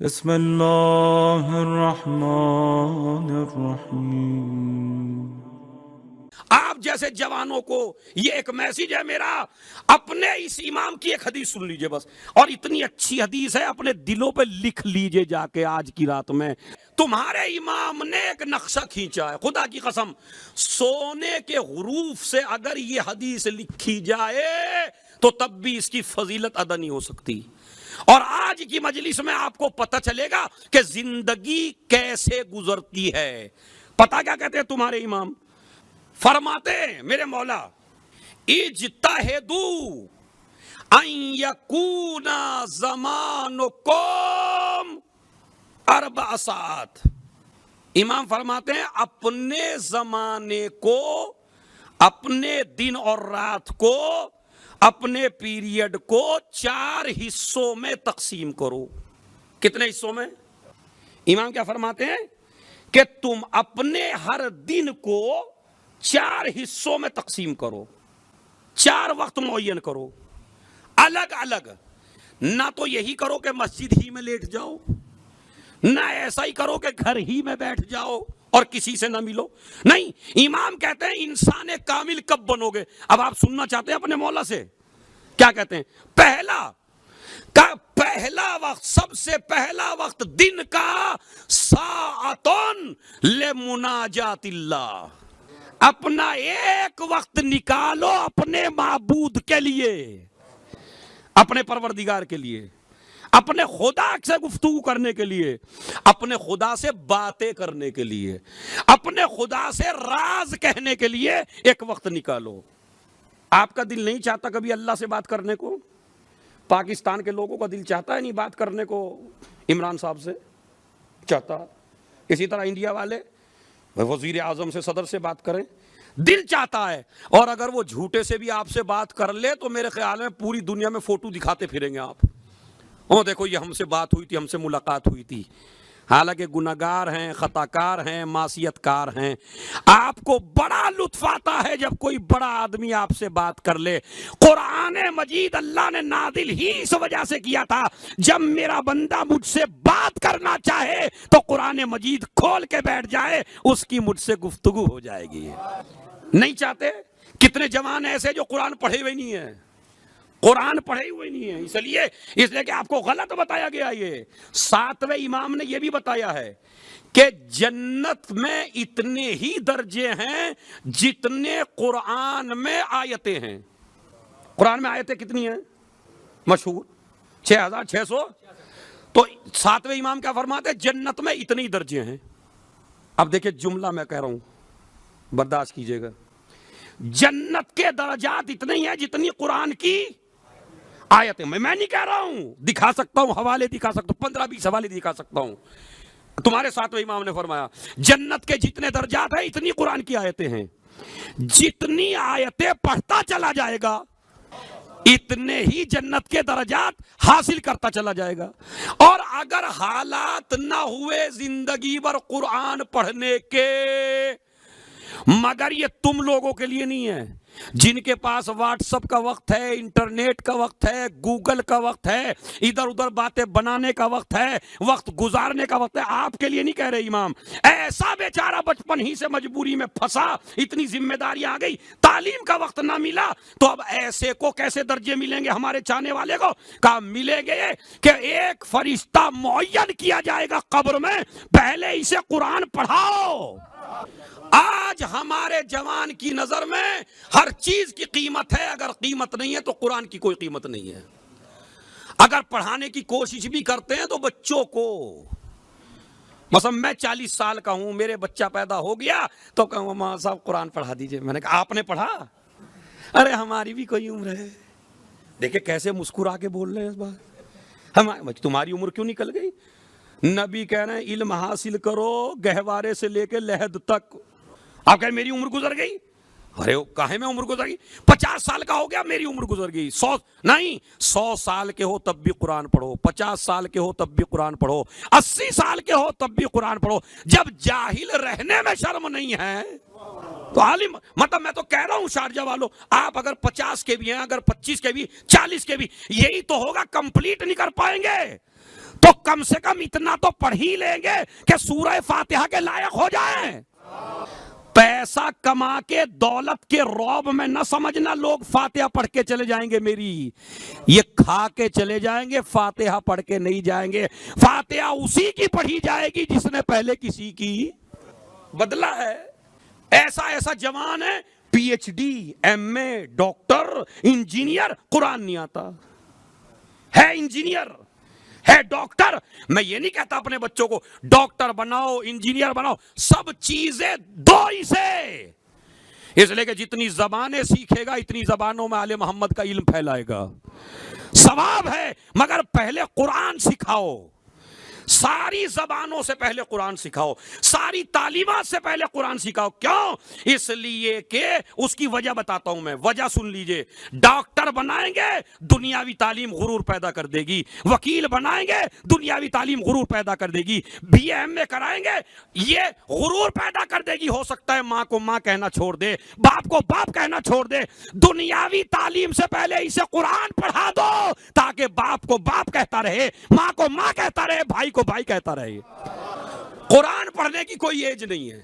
بسم اللہ الرحمن الرحیم۔ آپ جیسے جوانوں کو یہ ایک میسج ہے میرا، اپنے اس امام کی ایک حدیث سن لیجئے بس، اور اتنی اچھی حدیث ہے اپنے دلوں پہ لکھ لیجئے جا کے آج کی رات میں۔ تمہارے امام نے ایک نقشہ کھینچا ہے، خدا کی قسم سونے کے حروف سے اگر یہ حدیث لکھی جائے تو تب بھی اس کی فضیلت ادا نہیں ہو سکتی۔ اور آج کی مجلس میں آپ کو پتہ چلے گا کہ زندگی کیسے گزرتی ہے۔ پتہ کیا کہتے ہیں تمہارے امام؟ فرماتے ہیں میرے مولا اجتہدوا ان یکون زمانکم 4 ساعات۔ امام فرماتے ہیں اپنے زمانے کو، اپنے دن اور رات کو، اپنے پیریڈ کو 4 حصوں میں تقسیم کرو۔ کتنے حصوں میں؟ امام کیا فرماتے ہیں کہ تم اپنے ہر دن کو 4 حصوں میں تقسیم کرو، 4 وقت معین کرو، الگ الگ۔ نہ تو یہی کرو کہ مسجد ہی میں لیٹ جاؤ، نہ ایسا ہی کرو کہ گھر ہی میں بیٹھ جاؤ اور کسی سے نہ ملو۔ نہیں، امام کہتے ہیں انسان کامل کب بنو گے؟ اب آپ سننا چاہتے ہیں اپنے مولا سے، کیا کہتے ہیں؟ پہلا وقت، سب سے پہلا وقت دن کا ساعتن لمناجات اللہ۔ اپنا ایک وقت نکالو اپنے معبود کے لیے، اپنے پروردگار کے لیے، اپنے خدا سے گفتگو کرنے کے لیے، اپنے خدا سے باتیں کرنے کے لیے، اپنے خدا سے راز کہنے کے لیے ایک وقت نکالو۔ آپ کا دل نہیں چاہتا کبھی اللہ سے بات کرنے کو؟ پاکستان کے لوگوں کا دل چاہتا ہے نہیں بات کرنے کو عمران صاحب سے؟ چاہتا۔ اسی طرح انڈیا والے وزیر اعظم سے، صدر سے بات کریں، دل چاہتا ہے۔ اور اگر وہ جھوٹے سے بھی آپ سے بات کر لے تو میرے خیال میں پوری دنیا میں فوٹو دکھاتے پھریں گے آپ، او دیکھو یہ ہم سے بات ہوئی تھی، ہم سے ملاقات ہوئی تھی۔ حالانکہ گناہگار ہیں، خطاکار ہیں، معصیت کار ہیں۔ آپ کو بڑا لطف آتا ہے جب کوئی بڑا آدمی آپ سے بات کر لے۔ قرآن مجید اللہ نے نازل ہی اس وجہ سے کیا تھا، جب میرا بندہ مجھ سے بات کرنا چاہے تو قرآن مجید کھول کے بیٹھ جائے، اس کی مجھ سے گفتگو ہو جائے گی۔ نہیں چاہتے؟ کتنے جوان ایسے جو قرآن پڑھے ہوئے نہیں ہیں، قرآن پڑھے ہوئے نہیں ہیں، اس لیے کہ آپ کو غلط بتایا گیا۔ یہ 7ویں امام نے یہ بھی بتایا ہے کہ جنت میں اتنے ہی درجے ہیں جتنے قرآن میں آیتیں ہیں۔ قرآن میں آیتیں کتنی ہیں مشہور؟ 6600۔ تو 7ویں امام کیا فرماتے ہیں؟ جنت میں اتنے ہی درجے ہیں۔ اب دیکھیں جملہ میں کہہ رہا ہوں، برداشت کیجئے گا۔ جنت کے درجات اتنے ہی ہیں جتنی قرآن کی آیتیں۔ میں نہیں کہہ رہا ہوں، دکھا سکتا ہوں، حوالے دکھا سکتا ہوں، 15-20 حوالے دکھا سکتا ہوں۔ تمہارے 7ویں امام نے فرمایا جنت کے جتنے درجات ہیں اتنی قرآن کی آیتیں ہیں۔ جتنی آیتیں پڑھتا چلا جائے گا اتنے ہی جنت کے درجات حاصل کرتا چلا جائے گا۔ اور اگر حالات نہ ہوئے زندگی بھر قرآن پڑھنے کے، مگر یہ تم لوگوں کے لیے نہیں ہے جن کے پاس واٹس ایپ کا وقت ہے، انٹرنیٹ کا وقت ہے، گوگل کا وقت ہے، ادھر ادھر باتیں بنانے کا وقت ہے، وقت گزارنے کا وقت ہے۔ آپ کے لیے نہیں کہہ رہے امام، ایسا بیچارہ بچپن ہی سے مجبوری میں پھنسا، اتنی ذمہ داریاں آ گئی، تعلیم کا وقت نہ ملا، تو اب ایسے کو کیسے درجے ملیں گے؟ ہمارے چاہنے والے کو کہا ملیں گے کہ ایک فرشتہ معین کیا جائے گا قبر میں، پہلے اسے قرآن پڑھاؤ۔ آج ہمارے جوان کی نظر میں ہر چیز کی قیمت ہے، اگر قیمت نہیں ہے تو قرآن کی کوئی قیمت نہیں ہے۔ اگر پڑھانے کی کوشش بھی کرتے ہیں تو بچوں کو، مثلا میں 40 سال کا ہوں، میرے بچہ پیدا ہو گیا تو کہوں ماں صاحب قرآن پڑھا دیجئے۔ میں نے کہا آپ نے پڑھا؟ ارے ہماری بھی کوئی عمر ہے۔ دیکھیں کیسے مسکرا کے بول رہے ہیں اس بات۔ تمہاری عمر کیوں نکل گئی؟ نبی کہہ رہے ہیں علم حاصل کرو گہوارے سے لے کے لحد تک۔ آپ کہیں میری عمر گزر گئی؟ ارے کہے میں عمر گزر گئی؟ 50 سال کا ہو گیا میری عمر گزر گئی۔ 100 سال کے ہو تب بھی قرآن پڑھو، 50 سال کے ہو تب بھی قرآن پڑھو، 80 سال کے ہو تب بھی قرآن پڑھو۔ جب جاہل رہنے میں شرم نہیں ہے تو عالم، مطلب میں تو کہہ رہا ہوں شارجہ والوں، آپ اگر 50 کے بھی ہیں، اگر 25 کے بھی، 40 کے بھی، یہی تو ہوگا، کمپلیٹ نہیں کر پائیں گے تو کم سے کم اتنا تو پڑھ ہی لیں گے کہ سورہ فاتحہ کے لائق ہو جائیں. پیسہ کما کے دولت کے رعب میں نہ سمجھنا لوگ فاتحہ پڑھ کے چلے جائیں گے میری. یہ کھا کے چلے جائیں گے, فاتحہ پڑھ کے نہیں جائیں گے. فاتحہ اسی کی پڑھی جائے گی جس نے پہلے کسی کی بدلا ہے. ایسا جوان ہے, پی ایچ ڈی, ایم اے, ڈاکٹر, انجینئر, قرآن نہیں آتا ہے. انجینئر ہے, ڈاکٹر. میں یہ نہیں کہتا اپنے بچوں کو ڈاکٹر بناؤ, انجینئر بناؤ, سب چیزیں دو ہی سے. اس لیے کہ جتنی زبانیں سیکھے گا اتنی زبانوں میں آل محمد کا علم پھیلائے گا. ثواب ہے, مگر پہلے قرآن سکھاؤ. ساری زبانوں سے پہلے قرآن سکھاؤ, ساری تعلیمات سے پہلے قرآن سکھاؤ. کیوں؟ اس لیے کہ اس کی وجہ بتاتا ہوں میں, وجہ سن لیجئے. ڈاکٹر بنائیں گے دنیاوی تعلیم غرور پیدا کر دے گی, وکیل بنائیں گے دنیاوی تعلیم غرور پیدا کر دے گی, بی اے ایم اے کرائیں گے یہ غرور پیدا کر دے گی. ہو سکتا ہے ماں کو ماں کہنا چھوڑ دے, باپ کو باپ کہنا چھوڑ دے. دنیاوی تعلیم سے پہلے اسے قرآن پڑھا دو تاکہ باپ کو باپ کہتا رہے, ماں کو ماں کہتا رہے, بھائی کو بھائی کہتا رہے. قرآن پڑھنے کی کوئی ایج نہیں ہے,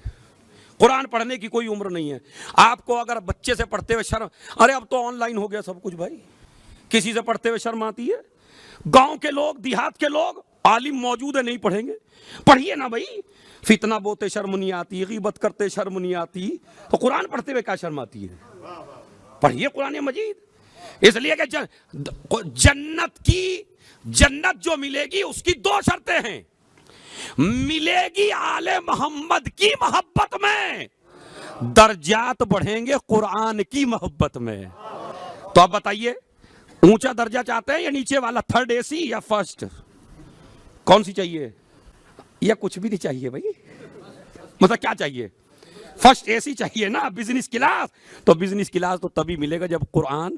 قرآن پڑھنے کی کوئی عمر نہیں ہے. آپ کو اگر بچے سے پڑھتے ہوئے شرم, ارے اب تو آن لائن ہو گیا سب کچھ بھائی, کسی سے پڑھتے ہوئے شرم آتی ہے؟ گاؤں کے لوگ, دیہات کے لوگ, عالم موجود ہے نہیں پڑھیں گے؟ پڑھیے نا بھائی. فتنہ بوتے شرم نہیں آتی, غیبت کرتے شرم نہیں آتی, تو قرآن پڑھتے ہوئے کیا شرم آتی ہے؟ پڑھیے قرآن مجید. اس لیے کہ جنت جو ملے گی اس کی دو شرطیں ہیں. ملے گی آل محمد کی محبت میں, درجات بڑھیں گے قرآن کی محبت میں. تو آپ بتائیے اونچا درجہ چاہتے ہیں یا نیچے والا, تھرڈ اے سی یا فرسٹ, کون سی چاہیے؟ یا کچھ بھی نہیں چاہیے بھائی, مطلب کیا چاہیے؟ فرسٹ اے سی چاہیے نا, بزنس کلاس. تو بزنس کلاس تو تبھی ملے گا جب قرآن.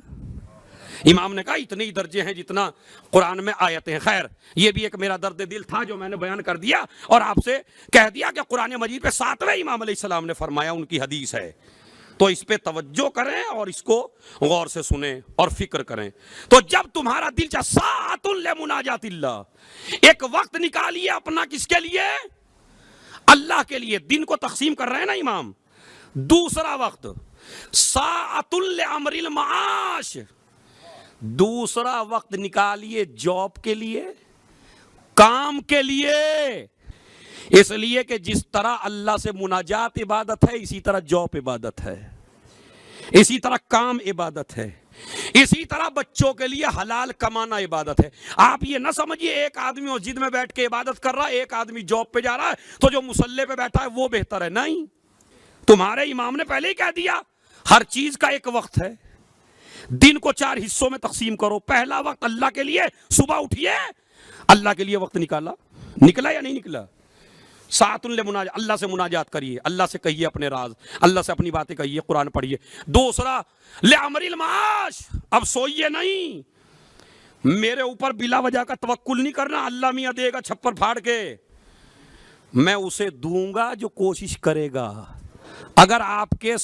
امام نے کہا اتنے ہی درجے ہیں جتنا قرآن میں آیتیں ہیں. خیر, یہ بھی ایک میرا درد دل تھا جو میں نے بیان کر دیا اور آپ سے کہہ دیا کہ قرآن مجید پہ 7ویں امام علیہ السلام نے فرمایا, ان کی حدیث ہے. تو اس پہ توجہ کریں اور اس کو غور سے سنیں اور فکر کریں. تو جب تمہارا دل چاہے ساعۃ لمناجات اللہ, ایک وقت نکالیے اپنا, کس کے لیے؟ اللہ کے لیے. دن کو تقسیم کر رہے ہیں نا امام. دوسرا وقت ساعۃ لامر المعاش, دوسرا وقت نکالیے جاب کے لیے, کام کے لیے. اس لیے کہ جس طرح اللہ سے مناجات عبادت ہے اسی طرح جاب عبادت ہے, اسی طرح کام عبادت ہے, اسی طرح بچوں کے لیے حلال کمانا عبادت ہے. آپ یہ نہ سمجھیے ایک آدمی مسجد میں بیٹھ کے عبادت کر رہا ہے, ایک آدمی جاب پہ جا رہا ہے تو جو مصلی پہ بیٹھا ہے وہ بہتر ہے. نہیں, تمہارے امام نے پہلے ہی کہہ دیا ہر چیز کا ایک وقت ہے. دن کو 4 حصوں میں تقسیم کرو. پہلا وقت اللہ کے لیے, صبح اٹھیے اللہ کے لیے وقت نکلا یا نہیں نکلا؟ ساعۃ لمناجات, اللہ سے مناجات کریے, اللہ سے کہیے اپنے راز, اللہ سے اپنی باتیں کہیے, قرآن پڑھیے. دوسرا لامر المعاش, اب سوئیے نہیں, میرے اوپر بلا وجہ کا توکل نہیں کرنا. اللہ میاں دے گا چھپر پھاڑ کے, میں اسے دوں گا جو کوشش کرے گا. اگر آپ کے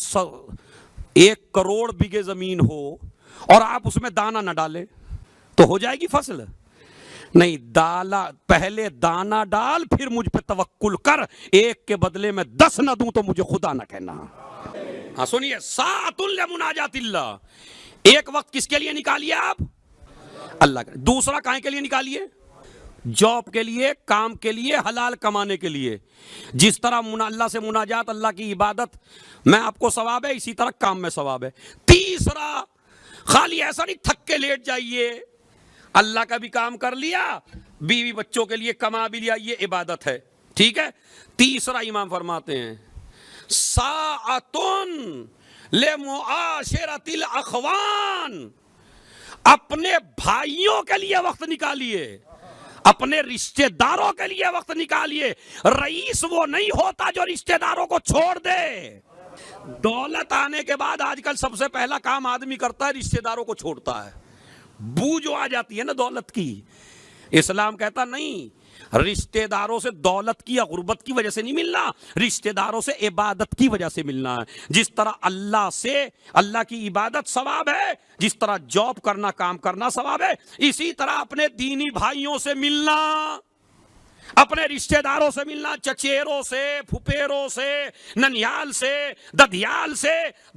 1 کروڑ بیگھے زمین ہو اور آپ اس میں دانہ نہ ڈالیں تو ہو جائے گی فصل؟ نہیں, پہلے دانہ ڈال پھر مجھ پہ توکل کر. 1 کے بدلے میں 10 نہ دوں تو مجھے خدا نہ کہنا. ہاں سنیے, ساعۃ لمناجات اللہ, ایک وقت کس کے لیے نکالیے آپ؟ اللہ کا. دوسرا کہیں کے لیے نکالیے؟ جاب کے لیے, کام کے لیے, حلال کمانے کے لیے. جس طرح اللہ سے مناجات, اللہ کی عبادت میں آپ کو ثواب ہے, اسی طرح کام میں ثواب ہے. تیسرا, خالی ایسا نہیں تھک کے لیٹ جائیے, اللہ کا بھی کام کر لیا, بیوی بچوں کے لیے کما بھی لیا, یہ عبادت ہے. ٹھیک ہے. تیسرا امام فرماتے ہیں ساعۃ لمعاشرۃ الاخوان, اپنے بھائیوں کے لیے وقت نکالیے, اپنے رشتہ داروں کے لیے وقت نکالیے. رئیس وہ نہیں ہوتا جو رشتہ داروں کو چھوڑ دے. دولت آنے کے بعد آج کل سب سے پہلا کام آدمی کرتا ہے رشتہ داروں کو چھوڑتا ہے. بو جو آ جاتی ہے نا دولت کی, اسلام کہتا نہیں, رشتہ داروں سے دولت کی یا غربت کی وجہ سے نہیں ملنا, رشتہ داروں سے عبادت کی وجہ سے ملنا ہے. جس طرح اللہ سے, اللہ کی عبادت ثواب ہے, جس طرح جاب کرنا, کام کرنا ثواب ہے, اسی طرح اپنے دینی بھائیوں سے ملنا اپنے رشتہ داروں سے ملنا، چچیروں سے، پھپھیروں سے، ننیال سے، ددیال سے،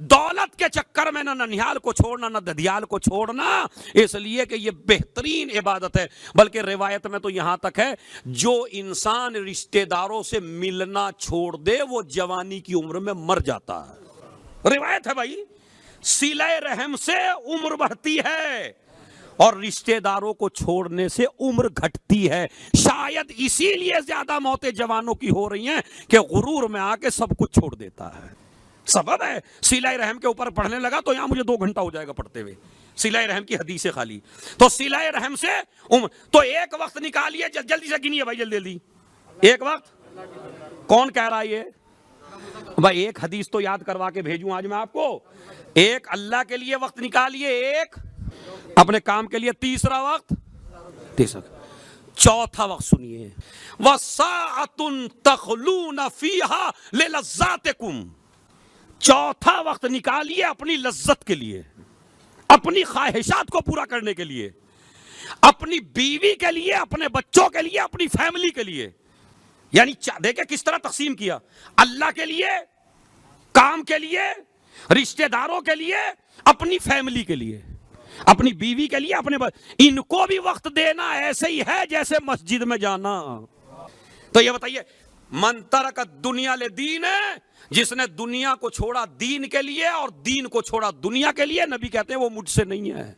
دولت کے چکر میں نہ ننیال کو چھوڑنا نہ ددیال کو چھوڑنا، اس لیے کہ یہ بہترین عبادت ہے۔ بلکہ روایت میں تو یہاں تک ہے جو انسان رشتہ داروں سے ملنا چھوڑ دے وہ جوانی کی عمر میں مر جاتا ہے۔ روایت ہے بھائی، صلہ رحم سے عمر بڑھتی ہے اور رشتہ داروں کو چھوڑنے سے عمر گھٹتی ہے۔ شاید اسی لیے زیادہ موتیں جوانوں کی ہو رہی ہیں کہ غرور میں آ کے سب کچھ چھوڑ دیتا ہے۔ سبب ہے صلہ رحم کے اوپر پڑھنے لگا تو یہاں مجھے 2 گھنٹہ ہو جائے گا پڑھتے ہوئے، صلہ رحم کی حدیث خالی۔ تو صلہ رحم سے تو ایک وقت نکالیے، جلدی سے گنیے بھائی، جلدی ایک وقت کون کہہ رہا ہے یہ بھائی؟ ایک حدیث تو یاد کروا کے بھیجوں آج میں آپ کو۔ ایک اللہ کے لیے وقت نکالیے، ایک اپنے کام کے لیے، تیسرا وقت، چوتھا وقت سنیے، وَسَاعَةٌ تَخْلُونَ فِيهَا لِلَذَّاتِكُمْ، چوتھا وقت نکالیے اپنی لذت کے لیے، اپنی خواہشات کو پورا کرنے کے لیے، اپنی بیوی کے لیے، اپنے بچوں کے لیے، اپنی فیملی کے لیے۔ یعنی دیکھیں کس طرح تقسیم کیا، اللہ کے لیے، کام کے لیے، رشتہ داروں کے لیے، اپنی فیملی کے لیے، اپنی بیوی کے لیے، اپنے ان کو بھی وقت دینا ایسے ہی ہے جیسے مسجد میں جانا۔ تو یہ بتائیے، من ترک الدنیا لدین، جس نے دنیا کو چھوڑا دین کے لیے اور دین کو چھوڑا دنیا کے لیے، نبی کہتے ہیں وہ مجھ سے نہیں ہے۔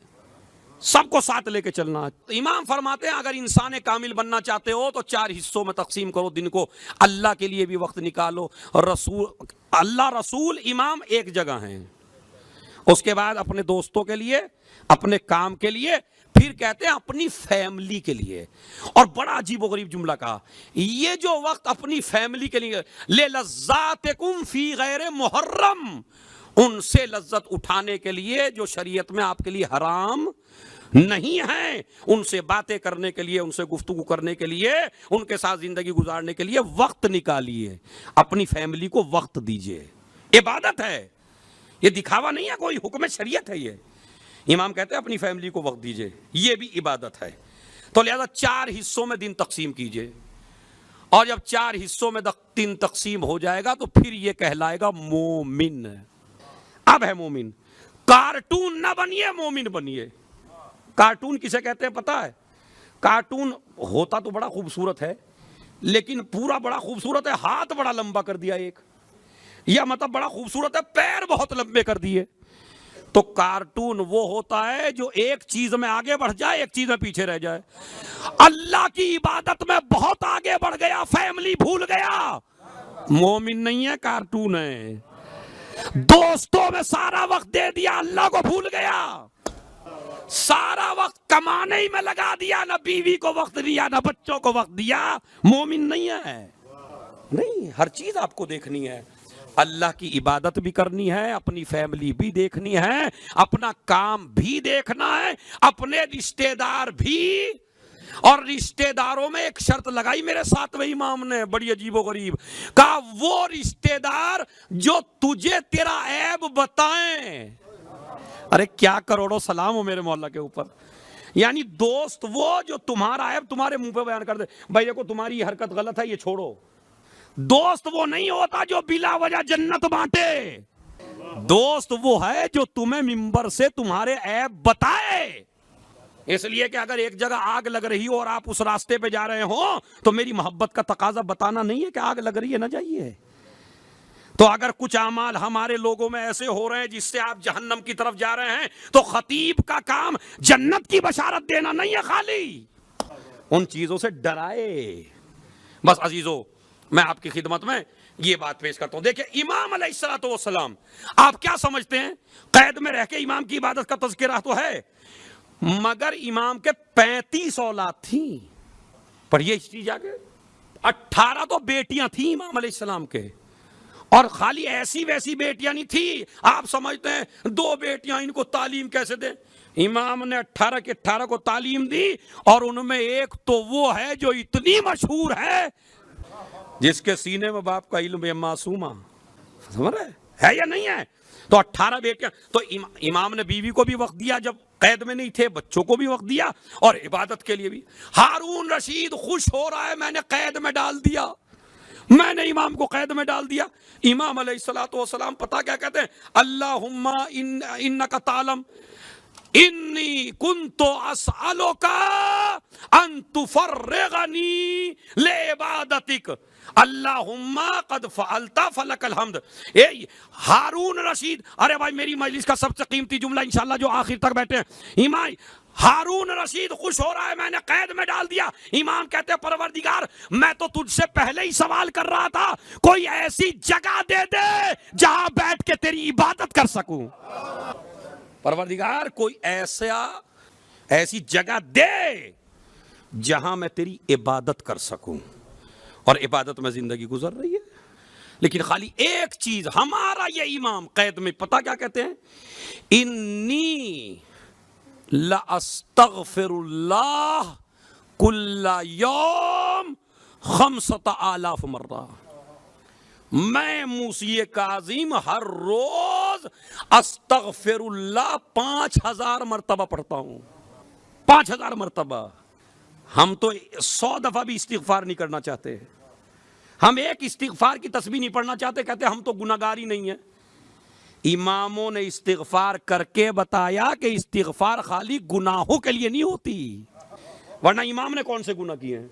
سب کو ساتھ لے کے چلنا۔ امام فرماتے ہیں اگر انسان کامل بننا چاہتے ہو تو 4 حصوں میں تقسیم کرو دن کو، اللہ کے لیے بھی وقت نکالو، اللہ رسول امام ایک جگہ ہیں، اس کے بعد اپنے دوستوں کے لیے، اپنے کام کے لیے، پھر کہتے ہیں اپنی فیملی کے لیے۔ اور بڑا عجیب و غریب جملہ کہا، یہ جو وقت اپنی فیملی کے لیے، لِلَذَّاتِكُمْ فِي غَيْرِ مُحَرَّمْ، ان سے لذت اٹھانے کے لیے جو شریعت میں آپ کے لیے حرام نہیں ہیں، ان سے باتیں کرنے کے لیے، ان سے گفتگو کرنے کے لیے، ان کے ساتھ زندگی گزارنے کے لیے وقت نکالیے، اپنی فیملی کو وقت دیجیے۔ عبادت ہے یہ، دکھاوا نہیں ہے، کوئی حکم شریعت ہے یہ۔ امام کہتے ہیں اپنی فیملی کو وقت دیجیے، یہ بھی عبادت ہے۔ تو لہذا 4 حصوں میں دن تقسیم کیجیے، اور جب 4 حصوں میں دن تقسیم ہو جائے گا تو پھر یہ کہلائے گا مومن۔ اب ہے مومن، کارٹون نہ بنیے، مومن بنیے۔ کارٹون کسے کہتے ہیں پتا ہے؟ کارٹون ہوتا تو بڑا خوبصورت ہے، لیکن پورا بڑا خوبصورت ہے، ہاتھ بڑا لمبا کر دیا ایک، یا مطلب بڑا خوبصورت ہے، پیر بہت لمبے کر دیے۔ تو کارٹون وہ ہوتا ہے جو ایک چیز میں آگے بڑھ جائے، ایک چیز میں پیچھے رہ جائے۔ اللہ کی عبادت میں بہت آگے بڑھ گیا، فیملی بھول گیا، مومن نہیں ہے، کارٹون ہے۔ دوستوں میں سارا وقت دے دیا، اللہ کو بھول گیا، سارا وقت کمانے ہی میں لگا دیا، نہ بیوی کو وقت دیا، نہ بچوں کو وقت دیا، مومن نہیں ہے۔ نہیں، ہر چیز آپ کو دیکھنی ہے، اللہ کی عبادت بھی کرنی ہے، اپنی فیملی بھی دیکھنی ہے، اپنا کام بھی دیکھنا ہے، اپنے رشتہ دار بھی۔ اور رشتہ داروں میں ایک شرط لگائی میرے 7ویں امام نے، بڑی عجیب و غریب، کہا وہ رشتہ دار جو تجھے تیرا عیب بتائیں۔ ارے کیا کروڑوں سلام ہو میرے مولا کے اوپر۔ یعنی دوست وہ جو تمہارا عیب تمہارے منہ پہ بیان کر دے، بھائی دیکھو تمہاری یہ حرکت غلط ہے، یہ چھوڑو۔ دوست وہ نہیں ہوتا جو بلا وجہ جنت بانٹے، دوست وہ ہے جو تمہیں منبر سے تمہارے عیب بتائے۔ اس لیے کہ اگر ایک جگہ آگ لگ رہی ہو اور آپ اس راستے پہ جا رہے ہوں تو میری محبت کا تقاضا بتانا نہیں ہے کہ آگ لگ رہی ہے، نہ جائیے۔ تو اگر کچھ اعمال ہمارے لوگوں میں ایسے ہو رہے ہیں جس سے آپ جہنم کی طرف جا رہے ہیں تو خطیب کا کام جنت کی بشارت دینا نہیں ہے، خالی ان چیزوں سے ڈرائے۔ بس عزیزو، میں آپ کی خدمت میں یہ بات پیش کرتا ہوں۔ دیکھیں امام علیہ الصلوۃ والسلام، آپ کیا سمجھتے ہیں؟ قید میں رہ کے امام کی عبادت کا تذکرہ تو ہے، مگر امام کے 35 اولاد تھیں۔ پڑھیے ہسٹری جا کے، 18 تو بیٹیاں تھیں امام علیہ السلام کے، اور خالی ایسی ویسی بیٹیاں نہیں تھی۔ آپ سمجھتے ہیں 2 بیٹیاں ان کو تعلیم کیسے دیں؟ امام نے 18 کے 18 کو تعلیم دی، اور ان میں ایک تو وہ ہے جو اتنی مشہور ہے جس کے سینے میں باپ کا علم ہے، معصومہ، سمجھ رہے؟ ہے یا نہیں ہے؟ تو 18 بیٹیاں. تو امام نے بیوی کو بھی وقت دیا جب قید میں نہیں تھے, بچوں کو بھی وقت دیا, اور عبادت کے لیے بھی. ہارون رشید خوش ہو رہا ہے, میں نے قید میں ڈال دیا, میں نے امام کو قید میں ڈال دیا. امام علیہ الصلوۃ والسلام پتہ کیا کہتے ہیں؟ اللہم انک تعلم انی کنت اسألک ان تفرغنی لعبادتک اللہم قد فعلت فلک الحمد. اے ہارون رشید, ارے بھائی میری مجلس کا سب سے قیمتی جملہ انشاءاللہ جو آخر تک بیٹھے ہیں, امام ہارون رشید خوش ہو رہا ہے, میں نے قید میں ڈال دیا. امام کہتے ہیں پروردگار میں تو تجھ سے پہلے ہی سوال کر رہا تھا, کوئی ایسی جگہ دے دے جہاں بیٹھ کے تیری عبادت کر سکوں. پروردگار کوئی ایسی جگہ دے جہاں میں تیری عبادت کر سکوں. اور عبادت میں زندگی گزر رہی ہے, لیکن خالی ایک چیز, ہمارا یہ امام قید میں پتہ کیا کہتے ہیں؟ انی لَأَسْتَغْفِرُ اللَّهَ كُلَّ يَوْمٍ 5000 مرہ. میں موسی کاظم ہر روز استغفر اللہ 5000 مرتبہ پڑھتا ہوں. 5000 مرتبہ. ہم تو 100 دفعہ بھی استغفار نہیں کرنا چاہتے, ہم ایک استغفار کی تسبیح نہیں پڑھنا چاہتے, کہتے ہم تو گناہگار ہی نہیں ہیں. اماموں نے استغفار کر کے بتایا کہ استغفار خالی گناہوں کے لیے نہیں ہوتی, ورنہ امام نے کون سے گناہ کیے ہیں؟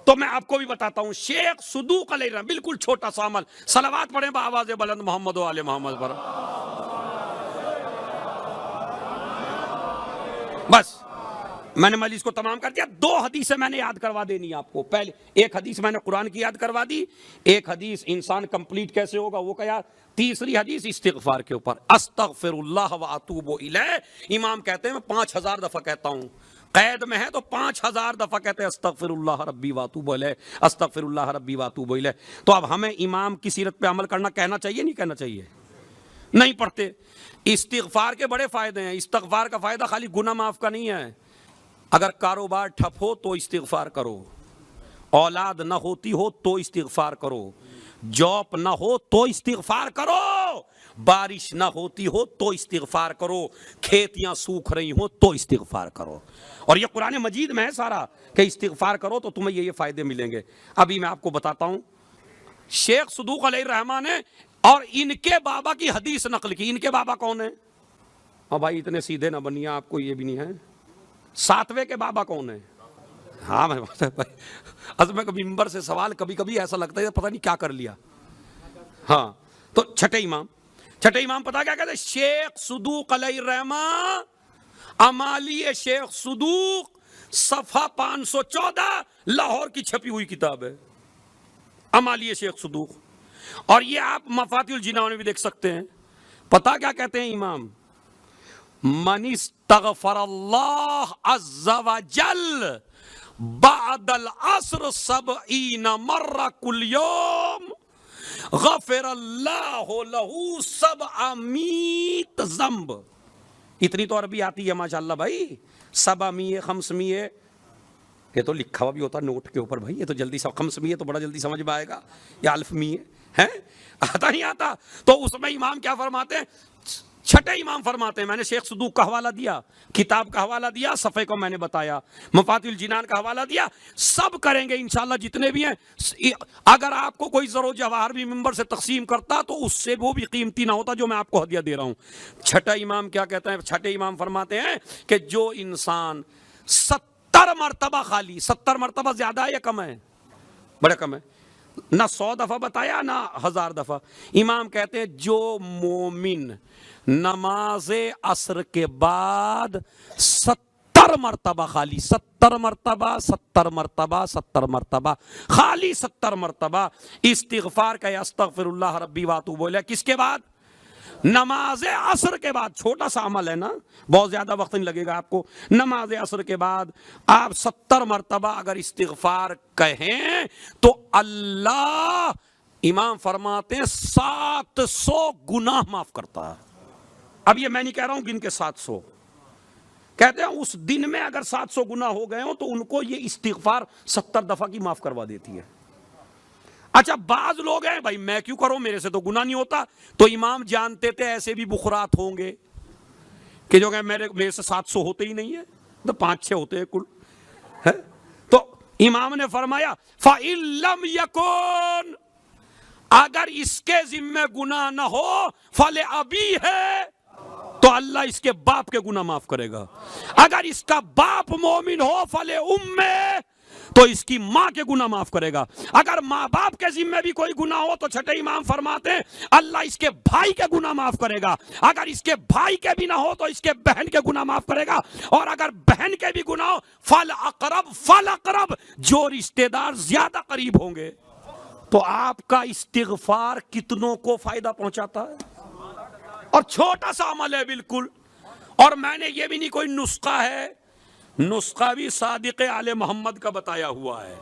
تو میں آپ کو بھی بتاتا ہوں. شیخ صدوق علیہ الرحمہ, بالکل چھوٹا سا عمل, صلوات پڑھیں بآواز بلند محمد و آل محمد پر. بس میں نے مجلس کو تمام کر دیا. 2 حدیثیں میں نے یاد کروا دینی آپ کو. پہلے ایک حدیث میں نے قرآن کی یاد کروا دی, ایک حدیث انسان کمپلیٹ کیسے ہوگا وہ کیا, تیسری حدیث استغفار کے اوپر, استغفر اللہ و اتوب الیہ. امام کہتے ہیں میں 5000 دفعہ کہتا ہوں, قید میں ہے تو 5000 دفعہ کہتے ہیں استغفر اللہ ربی واتوب الیہ, استغفر اللہ ربی واتوب الیہ. تو اب ہمیں امام کی سیرت پہ عمل کرنا کہنا چاہیے نہیں کہنا چاہیے؟ نہیں پڑھتے. استغفار کے بڑے فائدے ہیں. استغفار کا فائدہ خالی گناہ معاف کا نہیں ہے. اگر کاروبار ٹھپ ہو تو استغفار کرو, اولاد نہ ہوتی ہو تو استغفار کرو, جاب نہ ہو تو استغفار کرو, بارش نہ ہوتی ہو تو استغفار کرو, کھیتیاں سوکھ رہی ہوں تو استغفار کرو. اور یہ قرآن مجید میں ہے سارا کہ استغفار کرو تو تمہیں یہ فائدے ملیں گے. ابھی میں آپ کو بتاتا ہوں. شیخ صدوق علیہ الرحمہ نے اور ان کے بابا کی حدیث نقل کی. ان کے بابا کون ہیں؟ اور بھائی اتنے سیدھے نہ بنیے, آپ کو یہ بھی نہیں ہے. 7ویں کے بابا کون ہیں؟ ہاں میں ممبر سے سوال کبھی کبھی ایسا لگتا ہے پتہ نہیں کیا کر لیا. ہاں تو چھٹے امام پتہ کیا کہتے ہیں؟ شیخ صدوق علیہ الرحمہ, امالی شیخ صدوق, صفحہ 514, لاہور کی چھپی ہوئی کتاب ہے امالی شیخ صدوق. اور یہ آپ مفاتیح الجنان میں بھی دیکھ سکتے ہیں. پتہ کیا کہتے ہیں امام؟ من استغفر اللہ عز وجل بعد العصر 70 مرہ کل یوم غفر اللہ لہ 700 ذنب. اتنی تو عربی آتی ہے ماشاءاللہ بھائی. 700 500 یہ تو لکھا ہوا بھی ہوتا نوٹ کے اوپر بھائی, یہ تو جلدی 500 تو بڑا جلدی سمجھ میں آئے گا. یہ الف می ہے, آتا نہیں آتا. تو اس میں امام کیا فرماتے ہیں؟ چھٹے امام فرماتے ہیں, میں نے شیخ صدوق کا حوالہ دیا, کتاب کا حوالہ دیا, صفحے کو میں نے بتایا, مفاتیح الجنان کا حوالہ دیا, سب کریں گے انشاءاللہ جتنے بھی ہیں. اگر آپ کو کوئی زر و جواہر بھی ممبر سے تقسیم کرتا تو اس سے وہ بھی قیمتی نہ ہوتا جو میں آپ کو ہدیہ دے رہا ہوں. چھٹا امام کیا کہتا ہے؟ چھٹے امام فرماتے ہیں کہ جو انسان 70 مرتبہ, خالی 70 مرتبہ زیادہ ہے یا کم ہے؟ بڑا کم ہے. نہ 100 دفعہ بتایا نہ 1000 دفعہ. امام کہتے ہیں جو مومن نماز عصر کے بعد 70 مرتبہ, خالی 70 مرتبہ 70 مرتبہ 70 مرتبہ, خالی 70 مرتبہ استغفار کا استغفر اللہ ربی واتوب الیہ. کس کے بعد؟ نماز عصر کے بعد. چھوٹا سا عمل ہے نا, بہت زیادہ وقت نہیں لگے گا آپ کو. نماز عصر کے بعد آپ 70 مرتبہ اگر استغفار کہیں تو اللہ, امام فرماتے ہیں 700 گناہ معاف کرتا ہے. اب یہ میں نہیں کہہ رہا ہوں گن کے 700, کہتے ہیں اس دن میں اگر 700 گناہ ہو گئے ہوں تو ان کو یہ استغفار 70 دفعہ کی معاف کروا دیتی ہے. اچھا بعض لوگ ہیں بھائی میں کیوں کروں، میرے سے تو گناہ نہیں ہوتا، تو امام جانتے تھے ایسے بھی بخرات ہوں گے کہ جو کہ میرے سے 700 ہوتے ہی نہیں ہے، تو 5-6 ہوتے ہیں کل ہے؟ تو امام نے فرمایا فَإِن لَمْ يَكُنْ، اگر اس کے ذمہ گناہ نہ ہو فَلِأَبِيهِ، تو اللہ اس کے باپ کے گناہ معاف کرے گا، اگر اس کا باپ مومن ہو فَلِأُمِّهِ، تو اس کی ماں کے گناہ معاف کرے گا، اگر ماں باپ کے ذمہ بھی کوئی گناہ ہو تو چھٹے امام فرماتے ہیں اللہ اس کے بھائی کے گناہ معاف کرے گا، اگر اس کے بھائی کے بھی نہ ہو تو اس کے بہن کے گناہ معاف کرے گا، اور اگر بہن کے بھی گناہ ہو فَالْأَقْرَبُ، جو رشتہ دار زیادہ قریب ہوں گے۔ تو آپ کا استغفار کتنوں کو فائدہ پہنچاتا ہے، اور چھوٹا سا عمل ہے بالکل، اور میں نے یہ بھی نہیں کوئی نسخہ ہے، نسخہ بھی صادق آل محمد کا بتایا ہوا ہے۔